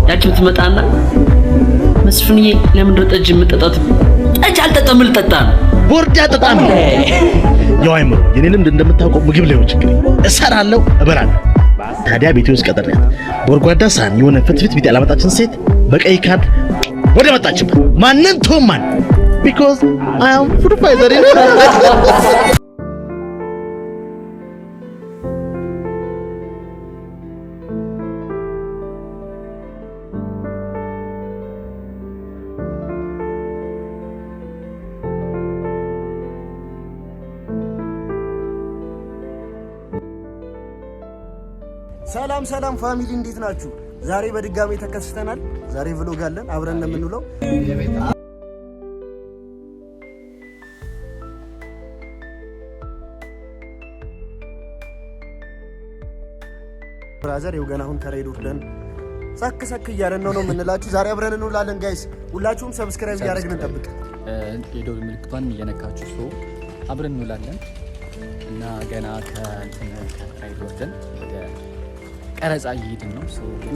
ያቺም ትመጣና መስፍንዬ ለምን ነው ጠጅ የምጠጣት? ጠጅ አልጠጣም ልጠጣ ነው። ቦርዳ ጠጣም ያው አይምሮ የኔ ልምድ እንደምታውቀው ምግብ ላይ ነው ችግር። እሰራለሁ እበላለሁ። ታዲያ ቤቴ ውስጥ ቀጠሪያት ቦርጓዳ ሳህን የሆነ ፍትፍት ቢጤ ያላመጣችን ሴት በቀይ ካርድ ወደ መጣችበት ማንን ቶማን because I am food fighter. ሰላም ፋሚሊ እንዴት ናችሁ? ዛሬ በድጋሚ ተከስተናል። ዛሬ vlog አለን አብረን ነው የምንውለው። ብራዘር የወገና አሁን ከሬድ ወርደን ሳክ እያለን ነው የምንላችሁ። ዛሬ አብረን እንውላለን ጋይስ። ሁላችሁም ሰብስክራይብ እያደረግን እንጠብቅ። የደወል ምልክቷን እየነካችሁ ሰው አብረን እንውላለን እና ገና ከሬድ ወርደን ወደ ቀረጻ እየሄድን ነው።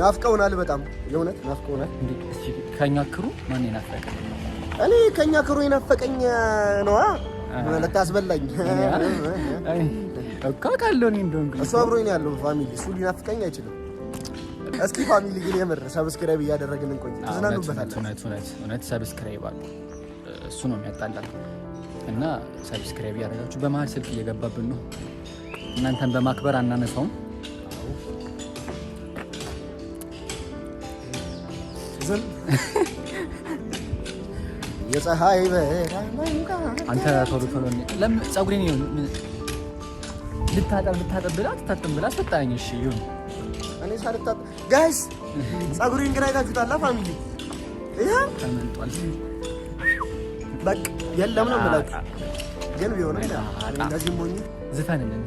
ናፍቀውናል፣ በጣም የእውነት ናፍቀውናል። ከኛ ክሩ ማን ይናፈቀኝ? እኔ ከኛ ክሩ ይናፈቀኝ ነዋ ለታስበላኝ እኮ ካለው ነው እንደው እሱ አብሮኝ ያለው ፋሚሊ እሱ ሊናፍቀኝ አይችልም። እስኪ ፋሚሊ ግን የምር ሰብስክራይብ እያደረግን እንቆይ፣ ተዝናኑበታለን። እውነት ሰብስክራይብ አሉ፣ እሱ ነው የሚያጣላል። እና ሰብስክራይብ እያደረጋችሁ በመሀል ስልክ እየገባብን ነው። እናንተን በማክበር አናነሳውም። የፀሐይ አንተ ቶሎ ለምን ፀጉሬን ልታጠብ ብላ አስወጣኝ። እሺ ይሁን። እኔ ሳልታጠብ ጋይስ ፀጉሬን ግን አይታችሁታል ፋሚሊ? ይሄ ተመንጧል። በቃ የለም ነው የምላችሁ። ግን ቢሆንም እንደዚህ ሞኝ ዝፈንልን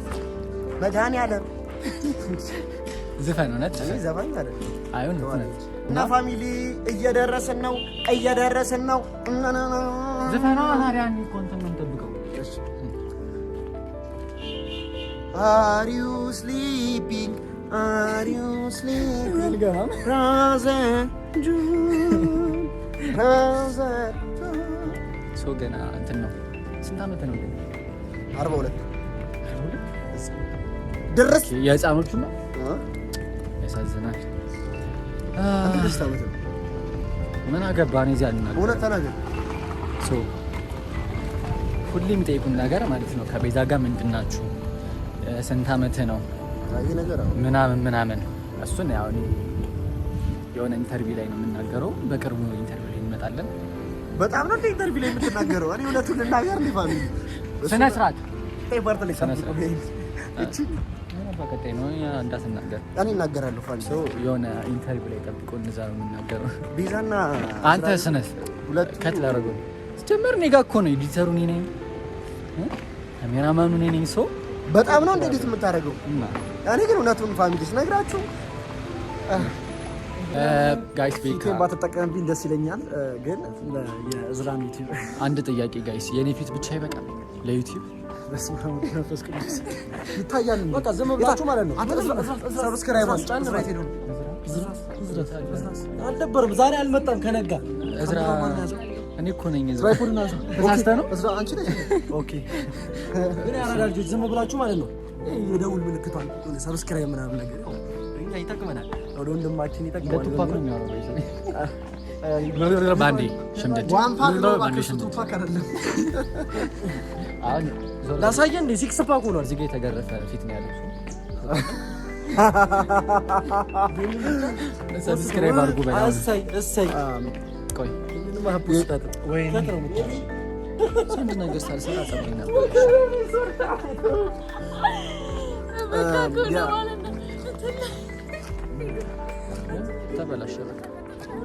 መድኃኒዓለም ዝፈን እውነት እኔ ዘፋኝ አይደለም። አይሁን እና ፋሚሊ እየደረስን ነው ዝፈና ታዲያን ኮንተንት ነው የምጠብቀው። Are you sleeping brother ሶ ገና እንትን ነው። ስንት ዓመት ነው ግን? 42 ድረስ የህፃኖቹ ነው። ያሳዝናል። ደስታ ዓመት ነው። ምን አገባን እዚህ አልና እውነት ተናገር። ሶ ሁሌም የሚጠይቁን ነገር ማለት ነው ከቤዛ ጋር ምንድናችሁ? ስንት ዓመት ነው ምናምን እሱን ያው የሆነ ኢንተርቪው ላይ ነው የምናገረው። በቅርቡ ኢንተርቪው ላይ እንመጣለን። በጣም ነው ኢንተርቪው ላይ የምትናገረው። እኔ እውነቱን ልናገር እንዴ ፋሚሊ ስነ ስርዓት እቺ በቀጣይ ነው እንዳትናገር እኔ እናገራለሁ ፋሚሊ። ሶ የሆነ ኢንተርቪው ላይ ጠብቆ እንደዛ ነው የምናገረው። ቤዛና አንተ ስነስ ሁለት ከተላረጉ ጀመር እኔ ጋር እኮ ነው ኤዲተሩ እኔ ነኝ፣ ካሜራማኑ እኔ ነኝ። ሶ በጣም ነው እንዴት የምታደርገው? እኔ ግን እውነቱን ፋሚሊ ስነግራችሁ ጋይስ ቤካ ባትጠቀምብኝ ደስ ይለኛል። ግን የእዝራን ዩቲዩብ አንድ ጥያቄ ጋይስ፣ የኔ ፊት ብቻ ይበቃል ለዩቲዩብ? በስመ አብ ወመንፈስ ቅዱስ ይታያል። በቃ ዝም ብላችሁ ማለት ነው። ሰብስክራይብ አስጫን ነው ሄዶ አልነበረም። ዛሬ አልመጣም ከነጋ እዝራ እኔ እኮ ነኝ። እዝራ ተሳስተ ነው። እዝራ አንቺ ነሽ። ኦኬ ግን ያራዳ ልጆች ዝም ብላችሁ ማለት ነው የደውል ምልክቷን ሰብስክራይብ ምናምን ነገር እኛ ይጠቅመናል። ወደ ወንድማችን ይጠቅመናል። ለቱፓክ ነው የሚያወራው ባንዴ ሽምደት ባንዴ ሽምደት ቱፓክ አይደለም። አሁን ላሳየን እንደ ሲክስ ፓክ ሆኗል። እዚህ ጋር የተገረፈ ፊት ነው ያለው። ሰብስክራይብ አድርጉ። በላይ እሰይ ቆይ ምንም አፕስታት ወይ ስንት ነገር ሳልሰራ ጸብኝ ነበር። ተበላሸ። በቃ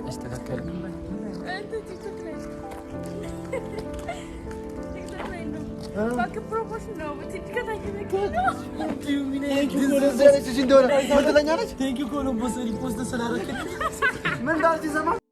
አስተካከል። Fuck promotion ነው በትክክለኛ Thank you Columbus ሪፖስት ስላደረግህ ምን እንዳልኩ ይሰማል።